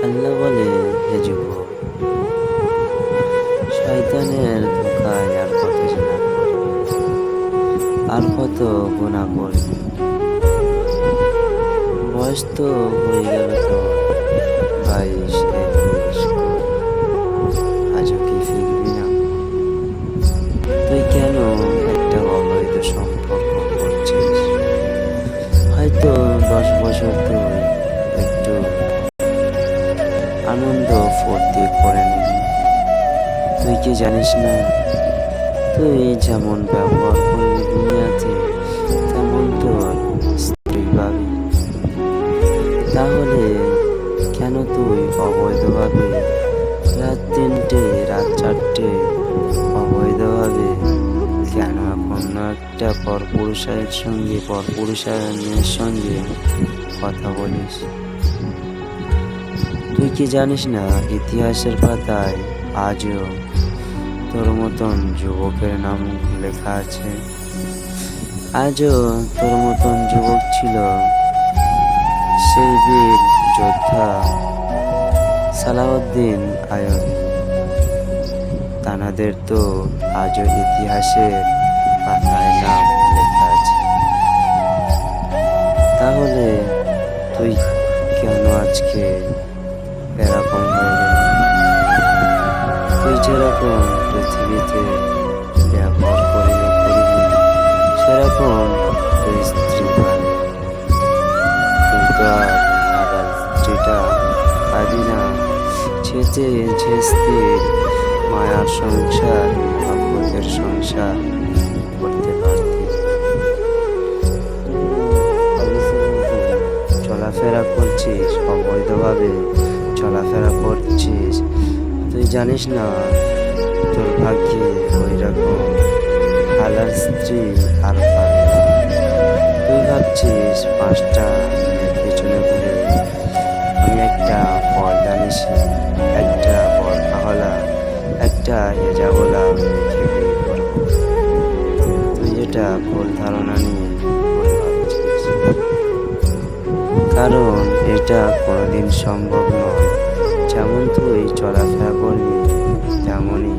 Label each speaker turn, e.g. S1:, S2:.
S1: আল্লাহ বলে, হে যুবক, শয়তানের ধোঁকায় আর কত জিনা করবি, আর কত গুনাহ করবি। বয়স তো হয়ে গেল তোর 22, 21 করে। আজও কি ফিরবি না? তুই কেন একটা অবৈধ সম্পর্ক করছিস? হয়তো 10 বছর তুই একটু আনন্দ ফুর্তি করে নিবি। তুই কি জানিস না, তুই যেমন ব্যবহার করবি দুনিয়াতে, তেমন তোর স্ত্রী পাবি। তাহলে কেন তুই অবৈধভাবে রাত 3টে, রাত 4টে অবৈধভাবে কেন এখন একটা পরপুরুষের মেয়ের সঙ্গে কথা বলিস? তুই কি জানিস না, ইতিহাসের পাতায় আজও তোর মতন যুবকের নাম লেখা আছে। আজও তোর মতন যুবক ছিল সেই বীর যোদ্ধা সালাউদ্দিন আইয়ুবী। তানাদের তো আজও ইতিহাসের পাতায় নাম লেখা আছে। তাহলে তুই কেন আজকে এরকম হয়ে গেলি? তুই যেরকম পৃথিবীতে ব্যবহার করবি, সেরকম তুই স্ত্রী পাবি। তুই তো আর হালাল স্ত্রীটা পাবি না। যে স্ত্রীর মায়ার সংসার, মহব্বতের সংসার করতে পারতি। চলাফেরা করছিস, অবৈধভাবে চলাফেরা করছিস। তুই জানিস না তোর ভাগ্যে ওই রকম হালাল স্ত্রী আর পাবি না। তুই ভাবছিস 5টা মেয়ের পেছনে ঘুরে আমি একটা পর্দানিশী, একটা পর্দাওয়ালা, একটা হেজাবওয়ালা মেয়েকে বিয়ে করব। তুই এটা ভুল ধারণা নিয়ে ভুল ভাবছিস, কারণ এটা কোনোদিন সম্ভব নয়। যেমন তুই চলাফেরা করবি, তেমনই